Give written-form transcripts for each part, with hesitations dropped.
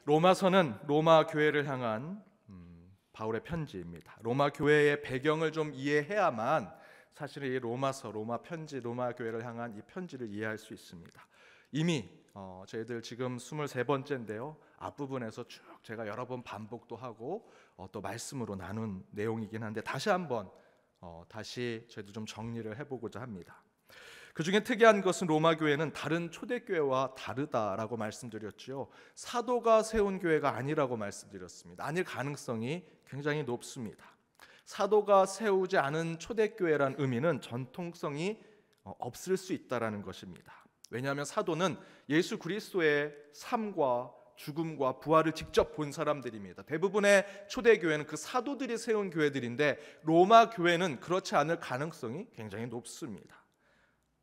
로마서는 로마 교회를 향한 바울의 편지입니다. 로마 교회의 배경을 좀 이해해야만 사실 이 로마서, 로마 편지, 로마 교회를 향한 이 편지를 이해할 수 있습니다. 이미 저희들 지금 23번째인데요. 앞부분에서 쭉 제가 여러 번 반복도 하고 또 말씀으로 나눈 내용이긴 한데 다시 한번 다시 저희도 좀 정리를 해보고자 합니다. 그 중에 특이한 것은 로마 교회는 다른 초대교회와 다르다라고 말씀드렸죠. 사도가 세운 교회가 아니라고 말씀드렸습니다. 아닐 가능성이 굉장히 높습니다. 사도가 세우지 않은 초대교회란 의미는 전통성이 없을 수 있다라는 것입니다. 왜냐하면 사도는 예수 그리스도의 삶과 죽음과 부활을 직접 본 사람들입니다. 대부분의 초대교회는 그 사도들이 세운 교회들인데 로마 교회는 그렇지 않을 가능성이 굉장히 높습니다.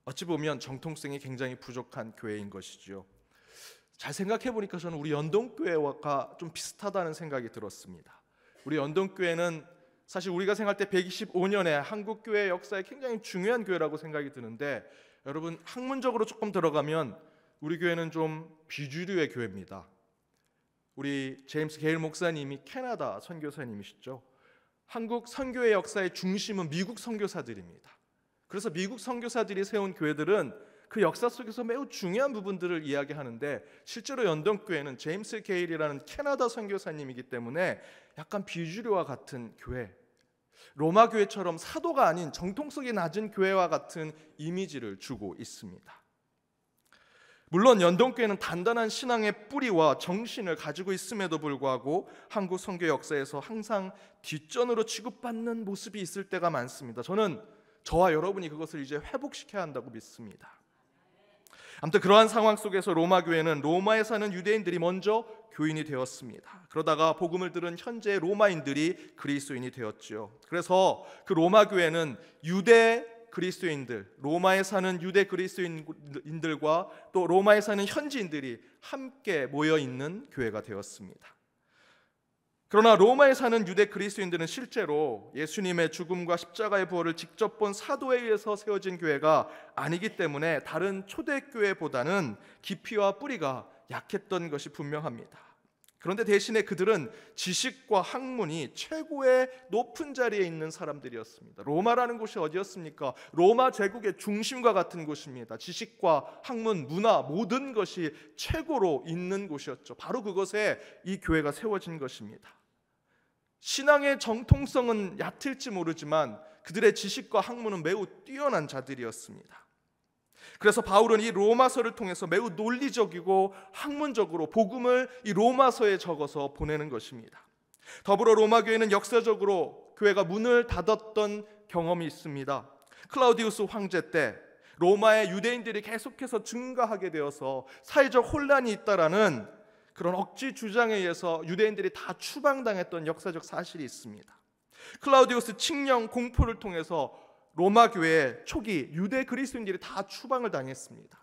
어찌 보면 정통성이 굉장히 부족한 교회인 것이죠. 잘 생각해 보니까 저는 우리 연동교회와 좀 비슷하다는 생각이 들었습니다. 우리 연동교회는 사실 우리가 생각할 때 125년의 한국교회 역사에 굉장히 중요한 교회라고 생각이 드는데 여러분 학문적으로 조금 들어가면 우리 교회는 좀 비주류의 교회입니다. 우리 제임스 게일 목사님이 캐나다 선교사님이시죠. 한국 선교의 역사의 중심은 미국 선교사들입니다. 그래서 미국 선교사들이 세운 교회들은 그 역사 속에서 매우 중요한 부분들을 이야기하는데 실제로 연동교회는 제임스 게일이라는 캐나다 선교사님이기 때문에 약간 비주류와 같은 교회, 로마 교회처럼 사도가 아닌 정통성이 낮은 교회와 같은 이미지를 주고 있습니다. 물론 연동교회는 단단한 신앙의 뿌리와 정신을 가지고 있음에도 불구하고 한국 선교 역사에서 항상 뒷전으로 취급받는 모습이 있을 때가 많습니다. 저는 저와 여러분이 그것을 이제 회복시켜야 한다고 믿습니다. 아무튼 그러한 상황 속에서 로마 교회는 로마에 사는 유대인들이 먼저 교인이 되었습니다. 그러다가 복음을 들은 현재 로마인들이 그리스도인이 되었죠. 그래서 그 로마 교회는 유대 그리스도인들, 로마에 사는 유대 그리스도인들과 또 로마에 사는 현지인들이 함께 모여 있는 교회가 되었습니다. 그러나 로마에 사는 유대 그리스도인들은 실제로 예수님의 죽음과 십자가의 부활을 직접 본 사도에 의해서 세워진 교회가 아니기 때문에 다른 초대교회보다는 깊이와 뿌리가 약했던 것이 분명합니다. 그런데 대신에 그들은 지식과 학문이 최고의 높은 자리에 있는 사람들이었습니다. 로마라는 곳이 어디였습니까? 로마 제국의 중심과 같은 곳입니다. 지식과 학문, 문화 모든 것이 최고로 있는 곳이었죠. 바로 그것에 이 교회가 세워진 것입니다. 신앙의 정통성은 얕을지 모르지만 그들의 지식과 학문은 매우 뛰어난 자들이었습니다. 그래서 바울은 이 로마서를 통해서 매우 논리적이고 학문적으로 복음을 이 로마서에 적어서 보내는 것입니다. 더불어 로마 교회는 역사적으로 교회가 문을 닫았던 경험이 있습니다. 클라우디우스 황제 때 로마의 유대인들이 계속해서 증가하게 되어서 사회적 혼란이 있다라는 그런 억지 주장에 의해서 유대인들이 다 추방당했던 역사적 사실이 있습니다. 클라우디우스 칙령 공포를 통해서 로마 교회 초기 유대 그리스도인들이 다 추방을 당했습니다.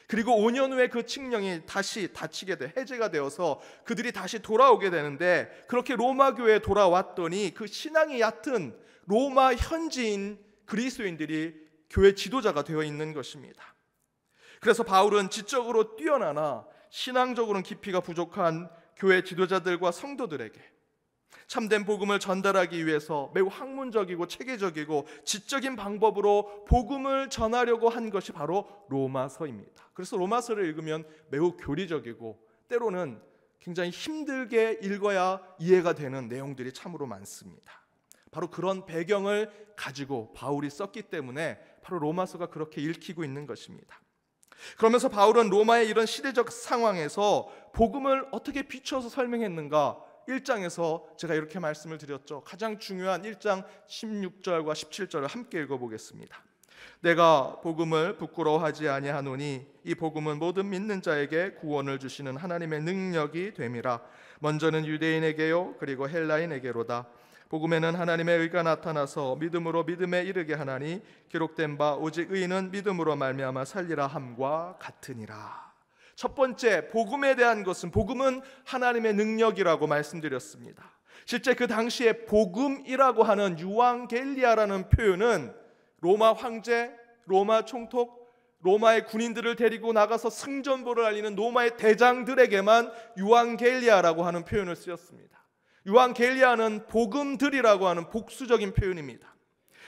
그리고 5년 후에 그 칙령이 다시 해제가 되어서 그들이 다시 돌아오게 되는데 그렇게 로마 교회에 돌아왔더니 그 신앙이 얕은 로마 현지인 그리스도인들이 교회 지도자가 되어 있는 것입니다. 그래서 바울은 지적으로 뛰어나나 신앙적으로는 깊이가 부족한 교회 지도자들과 성도들에게 참된 복음을 전달하기 위해서 매우 학문적이고 체계적이고 지적인 방법으로 복음을 전하려고 한 것이 바로 로마서입니다. 그래서 로마서를 읽으면 매우 교리적이고 때로는 굉장히 힘들게 읽어야 이해가 되는 내용들이 참으로 많습니다. 바로 그런 배경을 가지고 바울이 썼기 때문에 바로 로마서가 그렇게 읽히고 있는 것입니다. 그러면서 바울은 로마의 이런 시대적 상황에서 복음을 어떻게 비춰서 설명했는가 1장에서 제가 이렇게 말씀을 드렸죠. 가장 중요한 1장 16절과 17절을 함께 읽어보겠습니다. 내가 복음을 부끄러워하지 아니하노니 이 복음은 모든 믿는 자에게 구원을 주시는 하나님의 능력이 됨이라. 먼저는 유대인에게요 그리고 헬라인에게로다. 복음에는 하나님의 의가 나타나서 믿음으로 믿음에 이르게 하나니 기록된 바 오직 의인은 믿음으로 말미암아 살리라 함과 같으니라. 첫 번째 복음에 대한 것은 복음은 하나님의 능력이라고 말씀드렸습니다. 실제 그 당시에 복음이라고 하는 유앙겔리아라는 표현은 로마 황제, 로마 총독, 로마의 군인들을 데리고 나가서 승전보를 알리는 로마의 대장들에게만 유앙겔리아라고 하는 표현을 쓰였습니다. 유앙겔리아는 복음들이라고 하는 복수적인 표현입니다.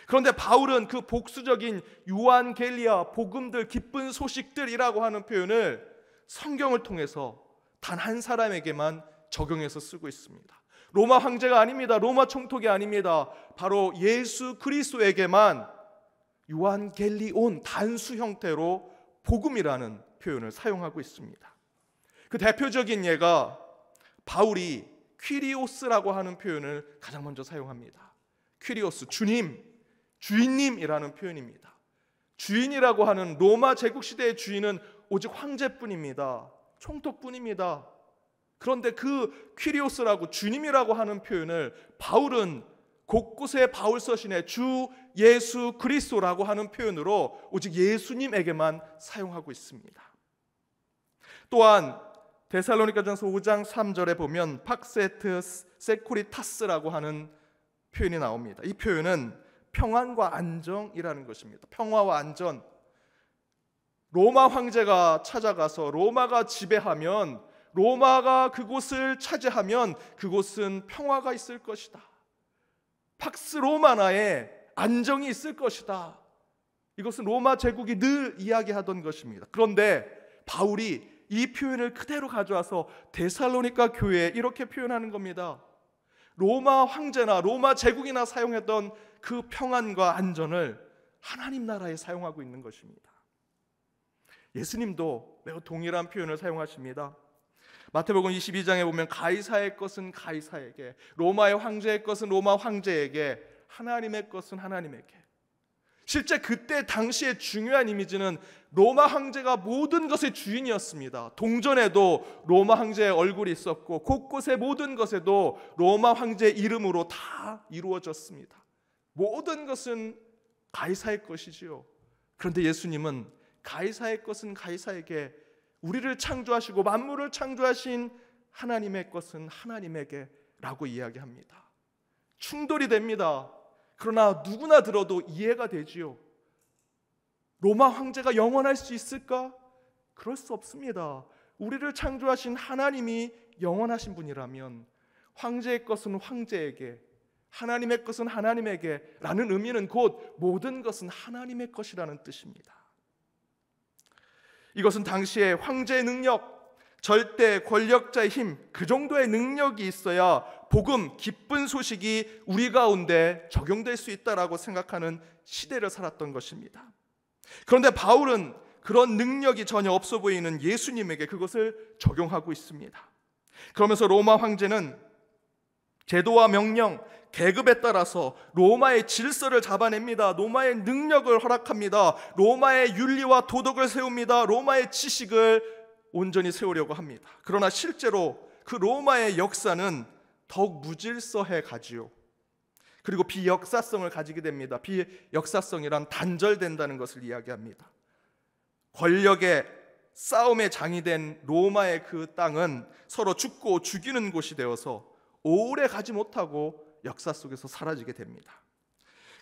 그런데 바울은 그 복수적인 유앙겔리아, 복음들, 기쁜 소식들이라고 하는 표현을 성경을 통해서 단 한 사람에게만 적용해서 쓰고 있습니다. 로마 황제가 아닙니다. 로마 총독이 아닙니다. 바로 예수 그리스도에게만 유앙겔리온, 단수 형태로 복음이라는 표현을 사용하고 있습니다. 그 대표적인 예가 바울이 퀴리오스라고 하는 표현을 가장 먼저 사용합니다. 퀴리오스, 주님, 주인님이라는 표현입니다. 주인이라고 하는 로마 제국시대의 주인은 오직 황제뿐입니다. 총독뿐입니다. 그런데 그 퀴리오스라고, 주님이라고 하는 표현을 바울은 곳곳에 바울 서신에 주 예수 그리스도라고 하는 표현으로 오직 예수님에게만 사용하고 있습니다. 또한 데살로니가전서 5장 3절에 보면 팍세트 세쿠리타스라고 하는 표현이 나옵니다. 이 표현은 평안과 안정이라는 것입니다. 평화와 안전. 로마 황제가 찾아가서 로마가 지배하면, 로마가 그곳을 차지하면 그곳은 평화가 있을 것이다. 팍스 로마나에 안정이 있을 것이다. 이것은 로마 제국이 늘 이야기하던 것입니다. 그런데 바울이 이 표현을 그대로 가져와서 데살로니가 교회에 이렇게 표현하는 겁니다. 로마 황제나 로마 제국이나 사용했던 그 평안과 안전을 하나님 나라에 사용하고 있는 것입니다. 예수님도 매우 동일한 표현을 사용하십니다. 마태복음 22장에 보면 가이사의 것은 가이사에게, 로마의 황제의 것은 로마 황제에게, 하나님의 것은 하나님에게. 실제 그때 당시의 중요한 이미지는 로마 황제가 모든 것의 주인이었습니다. 동전에도 로마 황제의 얼굴이 있었고 곳곳의 모든 것에도 로마 황제의 이름으로 다 이루어졌습니다. 모든 것은 가이사의 것이지요. 그런데 예수님은 가이사의 것은 가이사에게, 우리를 창조하시고 만물을 창조하신 하나님의 것은 하나님에게 라고 이야기합니다. 충돌이 됩니다. 그러나 누구나 들어도 이해가 되지요. 로마 황제가 영원할 수 있을까? 그럴 수 없습니다. 우리를 창조하신 하나님이 영원하신 분이라면 황제의 것은 황제에게, 하나님의 것은 하나님에게 라는 의미는 곧 모든 것은 하나님의 것이라는 뜻입니다. 이것은 당시의 황제의 능력, 절대 권력자의 힘, 그 정도의 능력이 있어야 복음, 기쁜 소식이 우리 가운데 적용될 수 있다라고 생각하는 시대를 살았던 것입니다. 그런데 바울은 그런 능력이 전혀 없어 보이는 예수님에게 그것을 적용하고 있습니다. 그러면서 로마 황제는 제도와 명령, 계급에 따라서 로마의 질서를 잡아냅니다. 로마의 능력을 허락합니다. 로마의 윤리와 도덕을 세웁니다. 로마의 지식을 온전히 세우려고 합니다. 그러나 실제로 그 로마의 역사는 더욱 무질서해 가지요. 그리고 비역사성을 가지게 됩니다. 비역사성이란 단절된다는 것을 이야기합니다. 권력의 싸움의 장이 된 로마의 그 땅은 서로 죽고 죽이는 곳이 되어서 오래 가지 못하고 역사 속에서 사라지게 됩니다.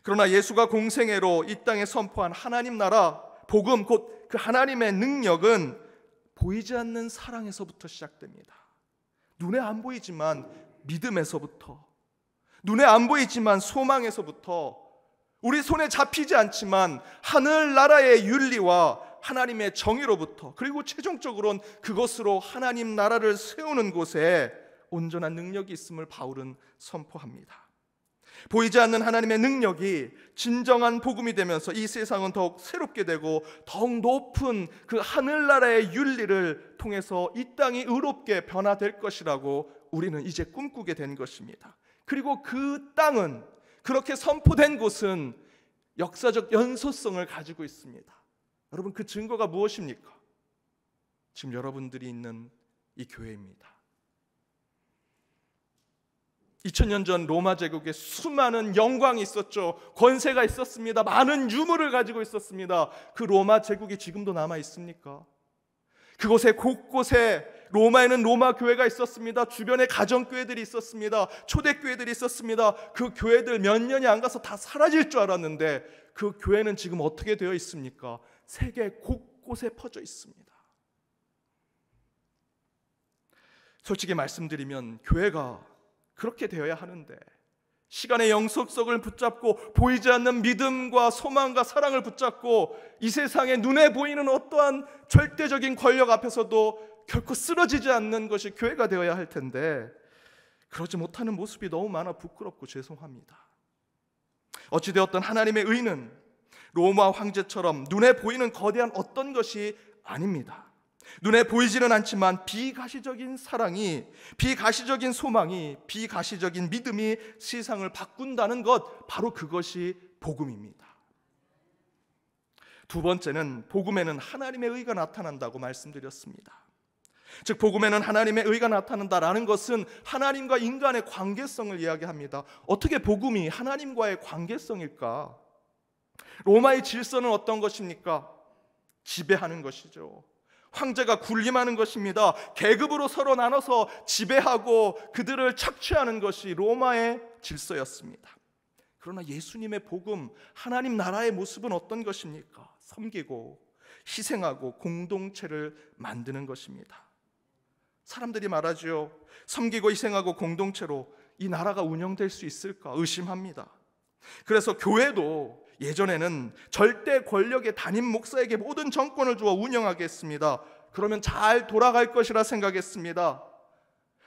그러나 예수가 공생애로 이 땅에 선포한 하나님 나라, 복음, 곧 그 하나님의 능력은 보이지 않는 사랑에서부터 시작됩니다. 눈에 안 보이지만 믿음에서부터, 눈에 안 보이지만 소망에서부터, 우리 손에 잡히지 않지만 하늘나라의 윤리와 하나님의 정의로부터, 그리고 최종적으로는 그것으로 하나님 나라를 세우는 곳에 온전한 능력이 있음을 바울은 선포합니다. 보이지 않는 하나님의 능력이 진정한 복음이 되면서 이 세상은 더욱 새롭게 되고 더욱 높은 그 하늘나라의 윤리를 통해서 이 땅이 의롭게 변화될 것이라고 우리는 이제 꿈꾸게 된 것입니다. 그리고 그 땅은, 그렇게 선포된 곳은 역사적 연소성을 가지고 있습니다. 여러분, 그 증거가 무엇입니까? 지금 여러분들이 있는 이 교회입니다. 2000년 전 로마 제국에 수많은 영광이 있었죠. 권세가 있었습니다. 많은 유물을 가지고 있었습니다. 그 로마 제국이 지금도 남아 있습니까? 그곳에 곳곳에 로마에는 로마 교회가 있었습니다. 주변에 가정교회들이 있었습니다. 초대교회들이 있었습니다. 그 교회들 몇 년이 안 가서 다 사라질 줄 알았는데 그 교회는 지금 어떻게 되어 있습니까? 세계 곳곳에 곳곳에 퍼져 있습니다. 솔직히 말씀드리면 교회가 그렇게 되어야 하는데, 시간의 영속성을 붙잡고 보이지 않는 믿음과 소망과 사랑을 붙잡고 이 세상에 눈에 보이는 어떠한 절대적인 권력 앞에서도 결코 쓰러지지 않는 것이 교회가 되어야 할 텐데, 그러지 못하는 모습이 너무 많아 부끄럽고 죄송합니다. 어찌되었든 하나님의 의는 로마 황제처럼 눈에 보이는 거대한 어떤 것이 아닙니다. 눈에 보이지는 않지만 비가시적인 사랑이, 비가시적인 소망이, 비가시적인 믿음이 세상을 바꾼다는 것, 바로 그것이 복음입니다. 두 번째는 복음에는 하나님의 의가 나타난다고 말씀드렸습니다. 즉 복음에는 하나님의 의가 나타난다라는 것은 하나님과 인간의 관계성을 이야기합니다. 어떻게 복음이 하나님과의 관계성일까? 로마의 질서는 어떤 것입니까? 지배하는 것이죠. 황제가 군림하는 것입니다. 계급으로 서로 나눠서 지배하고 그들을 착취하는 것이 로마의 질서였습니다. 그러나 예수님의 복음, 하나님 나라의 모습은 어떤 것입니까? 섬기고 희생하고 공동체를 만드는 것입니다. 사람들이 말하죠. 섬기고 희생하고 공동체로 이 나라가 운영될 수 있을까 의심합니다. 그래서 교회도 예전에는 절대 권력의 담임 목사에게 모든 정권을 주어 운영하게 했습니다. 그러면 잘 돌아갈 것이라 생각했습니다.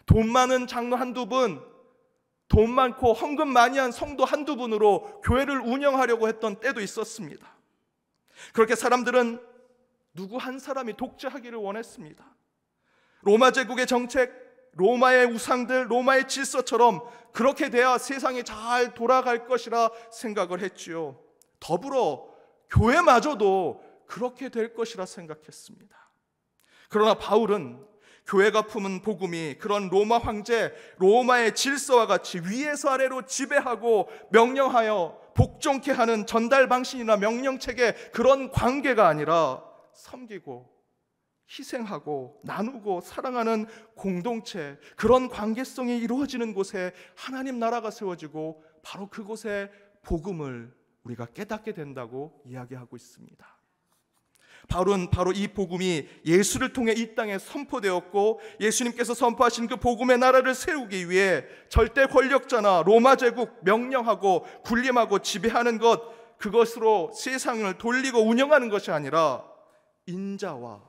돈 많은 장로 한두 분, 돈 많고 헌금 많이 한 성도 한두 분으로 교회를 운영하려고 했던 때도 있었습니다. 그렇게 사람들은 누구 한 사람이 독재하기를 원했습니다. 로마 제국의 정책, 로마의 우상들, 로마의 질서처럼 그렇게 돼야 세상이 잘 돌아갈 것이라 생각을 했지요. 더불어 교회마저도 그렇게 될 것이라 생각했습니다. 그러나 바울은 교회가 품은 복음이 그런 로마 황제, 로마의 질서와 같이 위에서 아래로 지배하고 명령하여 복종케 하는 전달 방식이나 명령체계, 그런 관계가 아니라 섬기고 희생하고 나누고 사랑하는 공동체, 그런 관계성이 이루어지는 곳에 하나님 나라가 세워지고 바로 그곳에 복음을 우리가 깨닫게 된다고 이야기하고 있습니다. 바울은 바로 이 복음이 예수를 통해 이 땅에 선포되었고, 예수님께서 선포하신 그 복음의 나라를 세우기 위해 절대 권력자나 로마 제국 명령하고 군림하고 지배하는 것, 그것으로 세상을 돌리고 운영하는 것이 아니라 인자와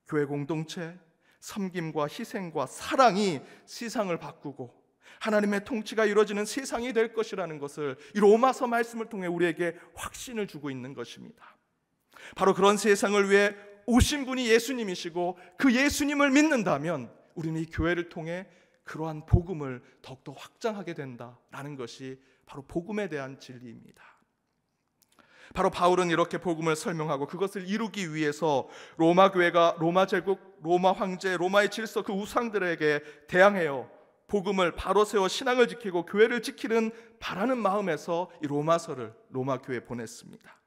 교회 공동체, 섬김과 희생과 사랑이 세상을 바꾸고 하나님의 통치가 이루어지는 세상이 될 것이라는 것을 이 로마서 말씀을 통해 우리에게 확신을 주고 있는 것입니다. 바로 그런 세상을 위해 오신 분이 예수님이시고, 그 예수님을 믿는다면 우리는 이 교회를 통해 그러한 복음을 더욱더 확장하게 된다라는 것이 바로 복음에 대한 진리입니다. 바로 바울은 이렇게 복음을 설명하고 그것을 이루기 위해서 로마 교회가 로마 제국, 로마 황제, 로마의 질서, 그 우상들에게 대항해요 복음을 바로 세워 신앙을 지키고 교회를 지키는 바라는 마음에서 이 로마서를 로마 교회에 보냈습니다.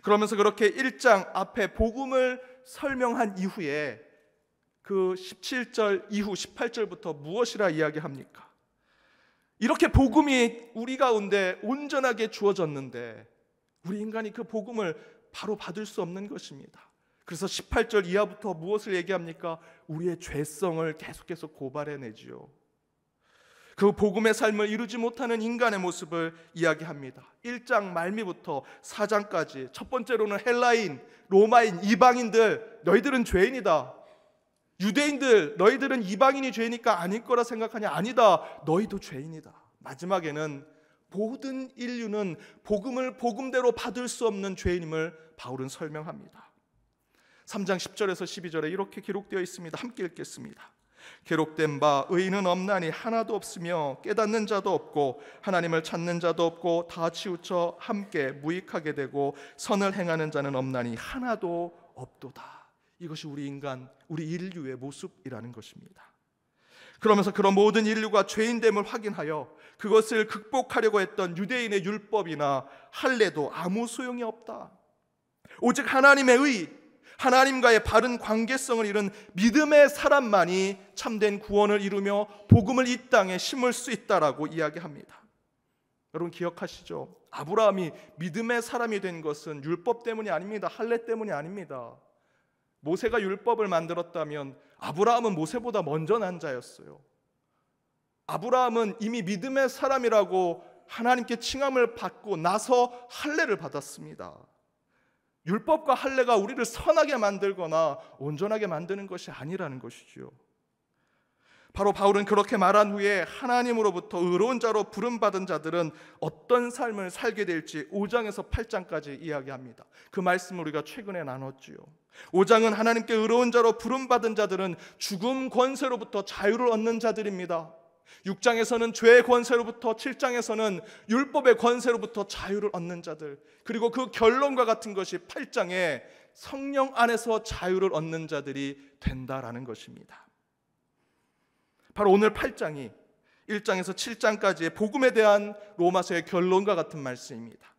그러면서 그렇게 1장 앞에 복음을 설명한 이후에 그 17절 이후 18절부터 무엇이라 이야기합니까? 이렇게 복음이 우리 가운데 온전하게 주어졌는데 우리 인간이 그 복음을 바로 받을 수 없는 것입니다. 그래서 18절 이하부터 무엇을 얘기합니까? 우리의 죄성을 계속해서 고발해내지요. 그 복음의 삶을 이루지 못하는 인간의 모습을 이야기합니다. 1장 말미부터 4장까지 첫 번째로는 헬라인, 로마인, 이방인들, 너희들은 죄인이다. 유대인들, 너희들은 이방인이 죄니까 아닐 거라 생각하냐? 아니다, 너희도 죄인이다. 마지막에는 모든 인류는 복음을 복음대로 받을 수 없는 죄인임을 바울은 설명합니다. 3장 10절에서 12절에 이렇게 기록되어 있습니다. 함께 읽겠습니다. 기록된 바 의인은 없나니 하나도 없으며 깨닫는 자도 없고 하나님을 찾는 자도 없고 다 치우쳐 함께 무익하게 되고 선을 행하는 자는 없나니 하나도 없도다. 이것이 우리 인간, 우리 인류의 모습이라는 것입니다. 그러면서 그런 모든 인류가 죄인됨을 확인하여 그것을 극복하려고 했던 유대인의 율법이나 할례도 아무 소용이 없다. 오직 하나님의 의, 하나님과의 바른 관계성을 이룬 믿음의 사람만이 참된 구원을 이루며 복음을 이 땅에 심을 수 있다라고 이야기합니다. 여러분 기억하시죠? 아브라함이 믿음의 사람이 된 것은 율법 때문이 아닙니다. 할례 때문이 아닙니다. 모세가 율법을 만들었다면 아브라함은 모세보다 먼저 난 자였어요. 아브라함은 이미 믿음의 사람이라고 하나님께 칭함을 받고 나서 할례를 받았습니다. 율법과 할례가 우리를 선하게 만들거나 온전하게 만드는 것이 아니라는 것이죠. 바로 바울은 그렇게 말한 후에 하나님으로부터 의로운 자로 부름받은 자들은 어떤 삶을 살게 될지 5장에서 8장까지 이야기합니다. 그 말씀을 우리가 최근에 나눴지요. 5장은 하나님께 의로운 자로 부름받은 자들은 죽음 권세로부터 자유를 얻는 자들입니다. 6장에서는 죄의 권세로부터, 7장에서는 율법의 권세로부터 자유를 얻는 자들, 그리고 그 결론과 같은 것이 8장에 성령 안에서 자유를 얻는 자들이 된다라는 것입니다. 바로 오늘 8장이 1장에서 7장까지의 복음에 대한 로마서의 결론과 같은 말씀입니다.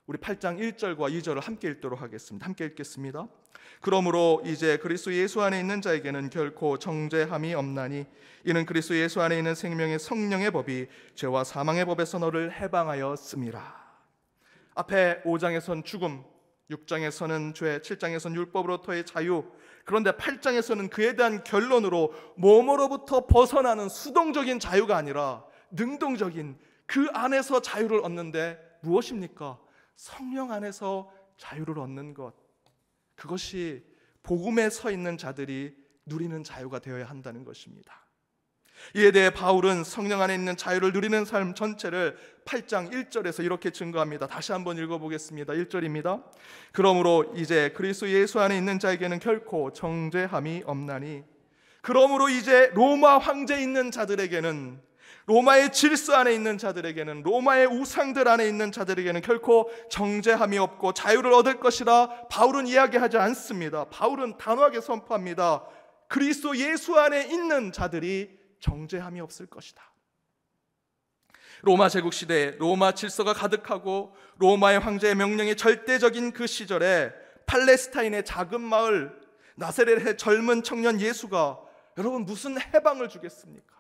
우리 8장 1절과 2절을 함께 읽도록 하겠습니다. 함께 읽겠습니다. 그러므로 이제 그리스도 예수 안에 있는 자에게는 결코 정죄함이 없나니 이는 그리스도 예수 안에 있는 생명의 성령의 법이 죄와 사망의 법에서 너를 해방하였음이라. 앞에 5장에선 죽음, 6장에서는 죄, 7장에서는 율법으로부터의 자유, 그런데 8장에서는 그에 대한 결론으로 몸으로부터 벗어나는 수동적인 자유가 아니라 능동적인 그 안에서 자유를 얻는데 무엇입니까? 성령 안에서 자유를 얻는 것, 그것이 복음에 서 있는 자들이 누리는 자유가 되어야 한다는 것입니다. 이에 대해 바울은 성령 안에 있는 자유를 누리는 삶 전체를 8장 1절에서 이렇게 증거합니다. 다시 한번 읽어보겠습니다. 1절입니다. 그러므로 이제 그리스도 예수 안에 있는 자에게는 결코 정죄함이 없나니, 그러므로 이제 로마 황제에 있는 자들에게는, 로마의 질서 안에 있는 자들에게는, 로마의 우상들 안에 있는 자들에게는 결코 정죄함이 없고 자유를 얻을 것이라 바울은 이야기하지 않습니다. 바울은 단호하게 선포합니다. 그리스도 예수 안에 있는 자들이 정죄함이 없을 것이다. 로마 제국 시대에 로마 질서가 가득하고 로마의 황제의 명령이 절대적인 그 시절에 팔레스타인의 작은 마을 나사렛의 젊은 청년 예수가 여러분 무슨 해방을 주겠습니까?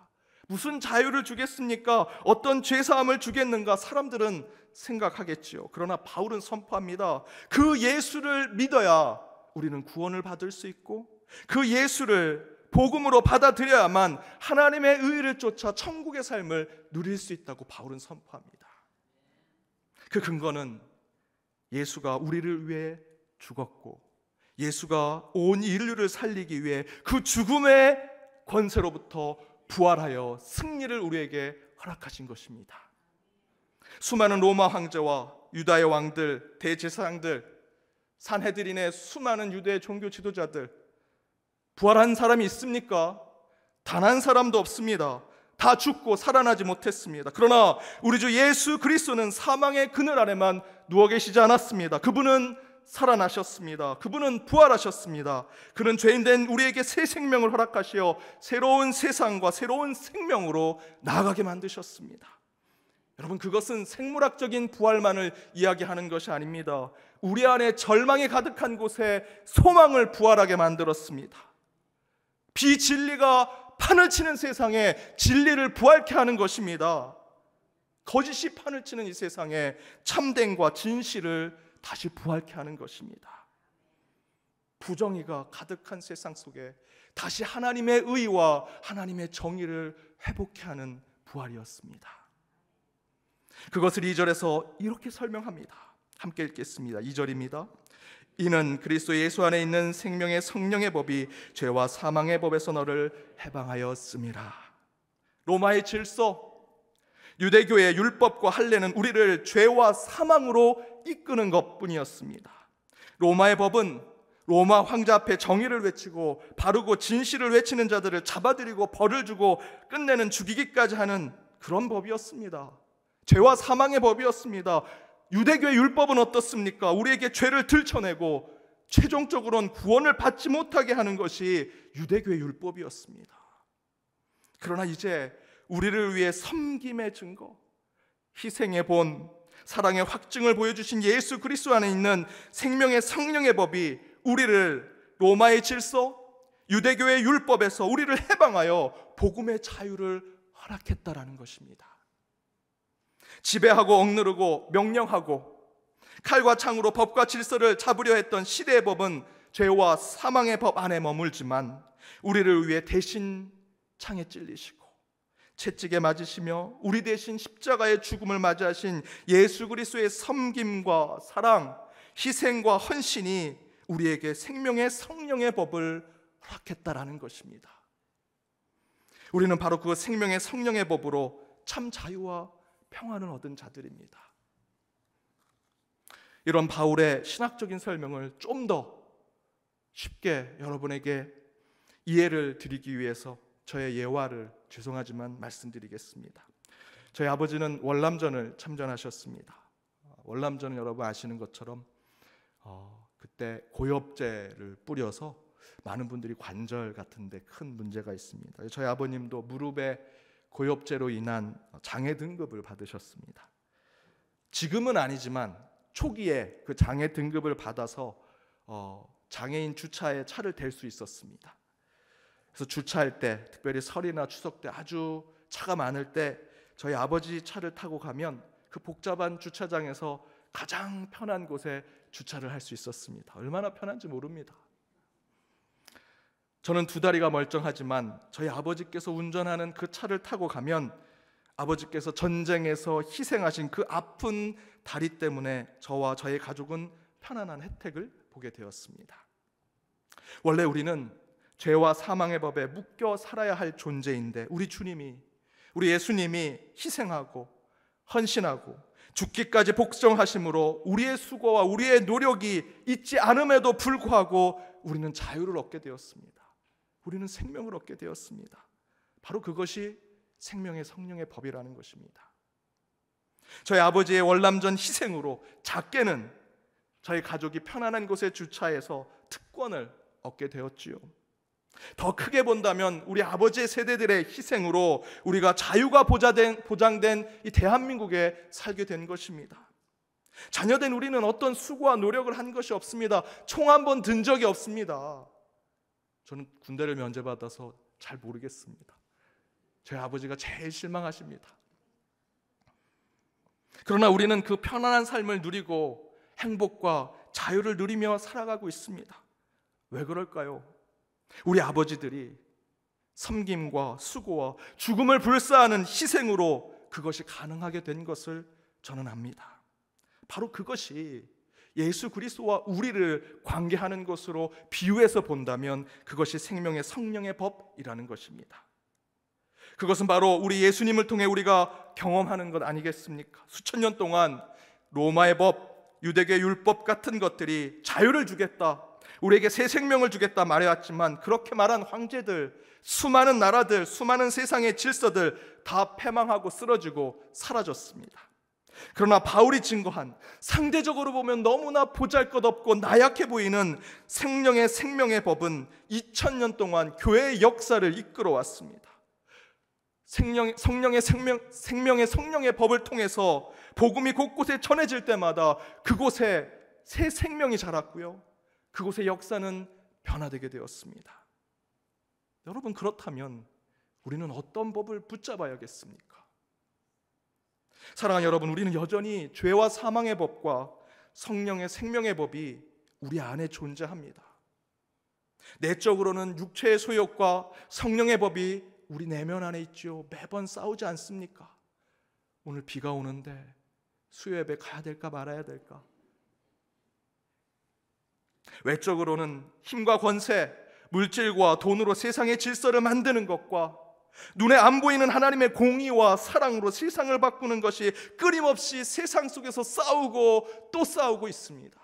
무슨 자유를 주겠습니까? 어떤 죄사함을 주겠는가? 사람들은 생각하겠지요. 그러나 바울은 선포합니다. 그 예수를 믿어야 우리는 구원을 받을 수 있고, 그 예수를 복음으로 받아들여야만 하나님의 의를 쫓아 천국의 삶을 누릴 수 있다고 바울은 선포합니다. 그 근거는 예수가 우리를 위해 죽었고, 예수가 온 인류를 살리기 위해 그 죽음의 권세로부터 부활하여 승리를 우리에게 허락하신 것입니다. 수많은 로마 황제와 유다의 왕들, 대제사장들, 산헤드린의 수많은 유대 종교 지도자들, 부활한 사람이 있습니까? 단 한 사람도 없습니다. 다 죽고 살아나지 못했습니다. 그러나 우리 주 예수 그리스도는 사망의 그늘 아래만 누워 계시지 않았습니다. 그분은 살아나셨습니다. 그분은 부활하셨습니다. 그는 죄인된 우리에게 새 생명을 허락하시어 새로운 세상과 새로운 생명으로 나아가게 만드셨습니다. 여러분, 그것은 생물학적인 부활만을 이야기하는 것이 아닙니다. 우리 안에 절망이 가득한 곳에 소망을 부활하게 만들었습니다. 비진리가 판을 치는 세상에 진리를 부활케 하는 것입니다. 거짓이 판을 치는 이 세상에 참됨과 진실을 다시 부활케 하는 것입니다. 부정의가 가득한 세상 속에 다시 하나님의 의와 하나님의 정의를 회복케 하는 부활이었습니다. 그것을 2절에서 이렇게 설명합니다. 함께 읽겠습니다. 2절입니다. 이는 그리스도 예수 안에 있는 생명의 성령의 법이 죄와 사망의 법에서 너를 해방하였음이라. 로마의 질서, 유대교의 율법과 할례는 우리를 죄와 사망으로 이끄는 것뿐이었습니다. 로마의 법은 로마 황제 앞에 정의를 외치고 바르고 진실을 외치는 자들을 잡아들이고 벌을 주고 끝내는 죽이기까지 하는 그런 법이었습니다. 죄와 사망의 법이었습니다. 유대교의 율법은 어떻습니까? 우리에게 죄를 들춰내고 최종적으로는 구원을 받지 못하게 하는 것이 유대교의 율법이었습니다. 그러나 이제 우리를 위해 섬김의 증거, 희생의 본, 사랑의 확증을 보여주신 예수 그리스도 안에 있는 생명의 성령의 법이 우리를 로마의 질서, 유대교의 율법에서 우리를 해방하여 복음의 자유를 허락했다라는 것입니다. 지배하고 억누르고 명령하고 칼과 창으로 법과 질서를 잡으려 했던 시대의 법은 죄와 사망의 법 안에 머물지만 우리를 위해 대신 창에 찔리시고 채찍에 맞으시며 우리 대신 십자가의 죽음을 맞이하신 예수 그리스도의 섬김과 사랑, 희생과 헌신이 우리에게 생명의 성령의 법을 허락했다라는 것입니다. 우리는 바로 그 생명의 성령의 법으로 참 자유와 평안을 얻은 자들입니다. 이런 바울의 신학적인 설명을 좀 더 쉽게 여러분에게 이해를 드리기 위해서 저의 예화를 죄송하지만 말씀드리겠습니다. 저희 아버지는 월남전을 참전하셨습니다. 월남전은 여러분 아시는 것처럼 그때 고엽제를 뿌려서 많은 분들이 관절 같은 데 큰 문제가 있습니다. 저희 아버님도 무릎에 고엽제로 인한 장애 등급을 받으셨습니다. 지금은 아니지만 초기에 그 장애 등급을 받아서 장애인 주차에 차를 댈 수 있었습니다. 그래서 주차할 때, 특별히 설이나 추석 때 아주 차가 많을 때 저희 아버지 차를 타고 가면 그 복잡한 주차장에서 가장 편한 곳에 주차를 할 수 있었습니다. 얼마나 편한지 모릅니다. 저는 두 다리가 멀쩡하지만 저희 아버지께서 운전하는 그 차를 타고 가면 아버지께서 전쟁에서 희생하신 그 아픈 다리 때문에 저와 저의 가족은 편안한 혜택을 보게 되었습니다. 원래 우리는 죄와 사망의 법에 묶여 살아야 할 존재인데 우리 예수님이 희생하고 헌신하고 죽기까지 복종하심으로 우리의 수고와 우리의 노력이 있지 않음에도 불구하고 우리는 자유를 얻게 되었습니다. 우리는 생명을 얻게 되었습니다. 바로 그것이 생명의 성령의 법이라는 것입니다. 저희 아버지의 월남전 희생으로 작게는 저희 가족이 편안한 곳에 주차해서 특권을 얻게 되었지요. 더 크게 본다면 우리 아버지의 세대들의 희생으로 우리가 자유가 보장된 이 대한민국에 살게 된 것입니다. 자녀된 우리는 어떤 수고와 노력을 한 것이 없습니다. 총 한 번 든 적이 없습니다. 저는 군대를 면제받아서 잘 모르겠습니다. 저희 아버지가 제일 실망하십니다. 그러나 우리는 그 편안한 삶을 누리고 행복과 자유를 누리며 살아가고 있습니다. 왜 그럴까요? 우리 아버지들이 섬김과 수고와 죽음을 불사하는 희생으로 그것이 가능하게 된 것을 저는 압니다. 바로 그것이 예수 그리스도와 우리를 관계하는 것으로 비유해서 본다면 그것이 생명의 성령의 법이라는 것입니다. 그것은 바로 우리 예수님을 통해 우리가 경험하는 것 아니겠습니까? 수천 년 동안 로마의 법, 유대계 율법 같은 것들이 자유를 주겠다, 우리에게 새 생명을 주겠다 말해왔지만 그렇게 말한 황제들, 수많은 나라들, 수많은 세상의 질서들 다 패망하고 쓰러지고 사라졌습니다. 그러나 바울이 증거한 상대적으로 보면 너무나 보잘것없고 나약해 보이는 생명의 법은 2000년 동안 교회의 역사를 이끌어 왔습니다. 생명의 성령의 법을 통해서 복음이 곳곳에 전해질 때마다 그곳에 새 생명이 자랐고요, 그곳의 역사는 변화되게 되었습니다. 여러분, 그렇다면 우리는 어떤 법을 붙잡아야겠습니까? 사랑하는 여러분, 우리는 여전히 죄와 사망의 법과 성령의 생명의 법이 우리 안에 존재합니다. 내적으로는 육체의 소욕과 성령의 법이 우리 내면 안에 있죠. 매번 싸우지 않습니까? 오늘 비가 오는데 수요 예배 가야 될까 말아야 될까? 외적으로는 힘과 권세, 물질과 돈으로 세상의 질서를 만드는 것과 눈에 안 보이는 하나님의 공의와 사랑으로 세상을 바꾸는 것이 끊임없이 세상 속에서 싸우고 또 싸우고 있습니다.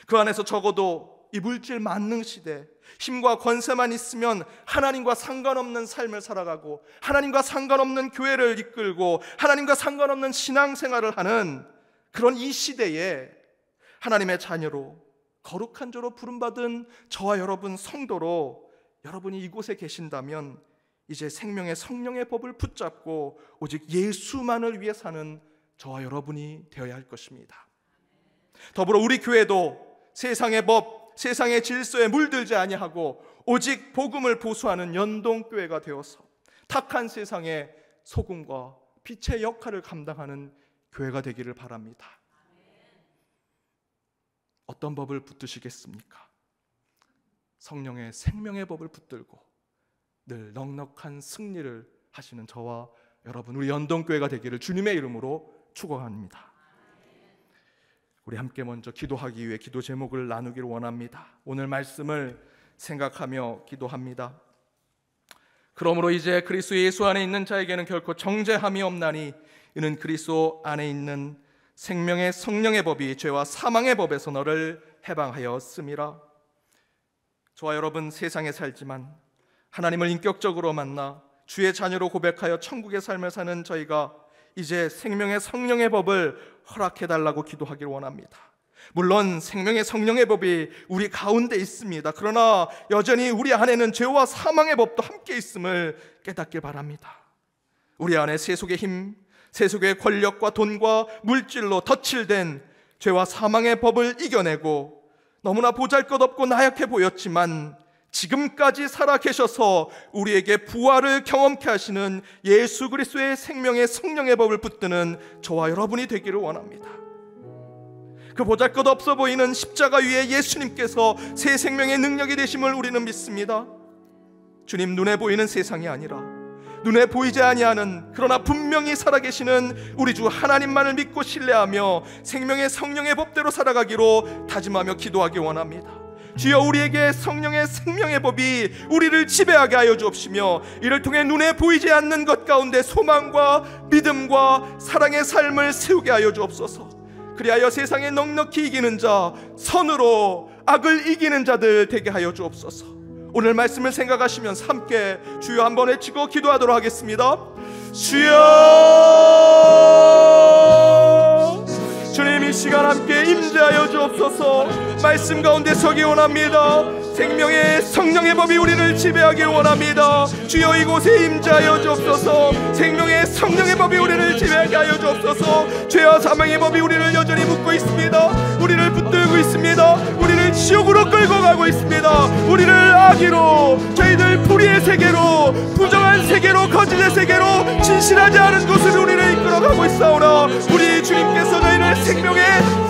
그 안에서 적어도 이 물질 만능 시대, 힘과 권세만 있으면 하나님과 상관없는 삶을 살아가고 하나님과 상관없는 교회를 이끌고 하나님과 상관없는 신앙생활을 하는 그런 이 시대에 하나님의 자녀로 거룩한 자로 부름받은 저와 여러분 성도로 여러분이 이곳에 계신다면 이제 생명의 성령의 법을 붙잡고 오직 예수만을 위해 사는 저와 여러분이 되어야 할 것입니다. 더불어 우리 교회도 세상의 법, 세상의 질서에 물들지 아니하고 오직 복음을 보수하는 연동교회가 되어서 탁한 세상의 소금과 빛의 역할을 감당하는 교회가 되기를 바랍니다. 어떤 법을 붙드시겠습니까? 성령의 생명의 법을 붙들고 늘 넉넉한 승리를 하시는 저와 여러분, 우리 연동교회가 되기를 주님의 이름으로 축원합니다. 우리 함께 먼저 기도하기 위해 기도 제목을 나누기를 원합니다. 오늘 말씀을 생각하며 기도합니다. 그러므로 이제 그리스도 예수 안에 있는 자에게는 결코 정죄함이 없나니 이는 그리스도 안에 있는 생명의 성령의 법이 죄와 사망의 법에서 너를 해방하였음이라. 저와 여러분, 세상에 살지만 하나님을 인격적으로 만나 주의 자녀로 고백하여 천국의 삶을 사는 저희가 이제 생명의 성령의 법을 허락해달라고 기도하기를 원합니다. 물론 생명의 성령의 법이 우리 가운데 있습니다. 그러나 여전히 우리 안에는 죄와 사망의 법도 함께 있음을 깨닫길 바랍니다. 우리 안에 세속의 힘, 세속의 권력과 돈과 물질로 덧칠된 죄와 사망의 법을 이겨내고 너무나 보잘것없고 나약해 보였지만 지금까지 살아계셔서 우리에게 부활을 경험케 하시는 예수 그리스도의 생명의 성령의 법을 붙드는 저와 여러분이 되기를 원합니다. 그 보잘것없어 보이는 십자가 위에 예수님께서 새 생명의 능력이 되심을 우리는 믿습니다. 주님, 눈에 보이는 세상이 아니라 눈에 보이지 아니하는, 그러나 분명히 살아계시는 우리 주 하나님만을 믿고 신뢰하며 생명의 성령의 법대로 살아가기로 다짐하며 기도하기 원합니다. 주여, 우리에게 성령의 생명의 법이 우리를 지배하게 하여 주옵시며 이를 통해 눈에 보이지 않는 것 가운데 소망과 믿음과 사랑의 삶을 세우게 하여 주옵소서. 그리하여 세상에 넉넉히 이기는 자, 선으로 악을 이기는 자들 되게 하여 주옵소서. 오늘 말씀을 생각하시면서 함께 주여 한번 외치고 기도하도록 하겠습니다. 주여, 주님 이 시간 함께 임재하여 주옵소서. 말씀 가운데 서기 원합니다. 생명의 성령의 법이 우리를 지배하길 원합니다. 주여, 이곳에 임재하여 주옵소서. 생명의 성령의 법이 우리를 지배하게 하여 주옵소서. 죄와 사망의 법이 우리를 여전히 묶고 있습니다. 우리를 붙들고 있습니다. 우리를 지옥으로 끌고 가고 있습니다. 우리를 악의로, 저희들 불의의 세계로, 부정한 세계로, 거짓의 세계로, 진실하지 않은 곳으로 우리를 이끌어가고 있사오나 우리 주님께서 저희를 생명의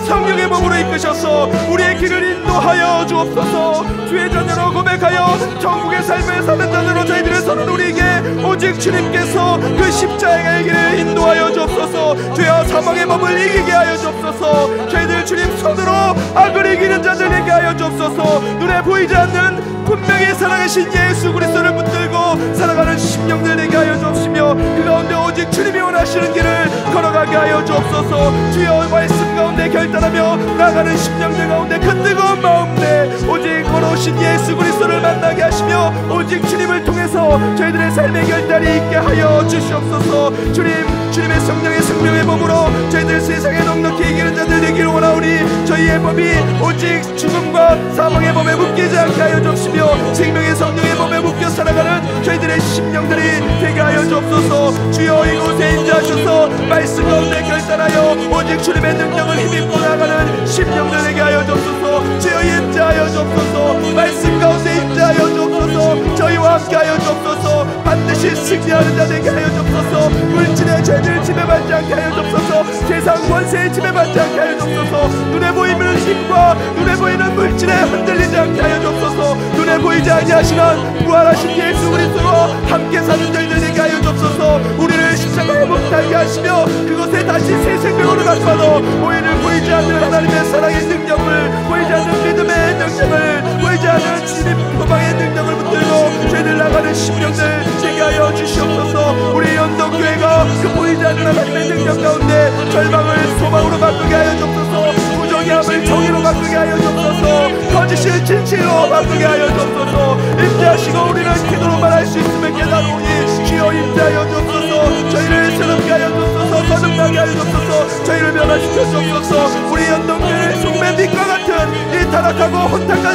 성령의 법으로 이끄셔서 우리의 길을 인도하여 주옵소서. 주의 자녀로 고백하여 천국의 삶을 사는 자녀로 저희들의 서는 우리에게 오직 주님께서 그 십자가의 길을 인도하여 주옵소서. 죄와 사망의 법을 이기게 하여 주옵소서. 저희들 주님 손으로 악을 이기는 자들 되게 하여 주옵소서. 눈에 보이지 않는 분명히 살아계신 예수 그리스도를 붙들고 살아가는 심령들 되게 하여 주옵시며 그 가운데 오직 주님이 원하시는 길을 걸어가게 하여 주옵소서. 주여, 말씀 가운데 결단하며 나가는 심령들 가운데 그 뜨거운 마음에 오직 걸어오신 예수 그리스도를 만나게 하시며 오직 주님을 통해서 저희들의 삶의 결단이 있게 하여 주시옵소서. 주님의 성령의 생명의 법으로 저희들 세상에 넉넉히 이기는 자들 되기를 원하오니 저희의 법이 오직 죽음과 사망의 법에 묶이지 않게 하여 주옵시며 생명의 성령의 법에 묶여 살아가는 저희들의 심령들이 되게 하여 주옵소서. 주여, 이곳에 임재하셔서 말씀 가운데 결단하여 오직 주님의 능력을 힘입고 나가는 심령들 되게 하여 주옵소서. 주여, 임재하여 주옵소서. 말씀 가운데 임재하여 주옵소서. 저희와 함께 하여 주옵소서. 반드시 승리하는 자 되게 하여 주옵소서. 물질의 죄를 지배받지 않게 하여 주옵소서. 세상 권세에 지배받지 않게 하여 주옵소서. 눈에 보이는 힘과 눈에 보이는 물질에 흔들리지 않게 하여 주옵소서. 눈에 보이지 아니하시는 부활하신 예수 그리스도와 함께 사는 자들 되게 하여 주옵소서. 우리를 십자가에 못 달게 하시며 그것에 다시 새 생명으로 바꿔서 보이는 보이지 않는 하나님의 사랑의 능력을, 보이지 않는 믿음의 능력을, 보이지 않는 주님 소망의 능력을 붙들고 죄를 나가는 심령들 되게 하여 주시옵소서. 우리 연동교회가 그 보이지 않는 하나님의 능력 가운데 절망을 소망으로 바꾸게 하여 주옵소서. 부정함을 정의로 바꾸게 하여 주옵소서. 거짓을 진실로 바꾸게 하여 주옵소서. 임재하시고 우리는 기도로 말할 수 있음을 깨달으니 주여, 임재하여 주옵소서. 저희를 새롭게 하여 주옵소서. 거듭나게 하여 주옵소서. 저희를 변화시켜 주옵소서. 우리 연동교회의 속매 빛과 같은 이 타락하고 혼탁한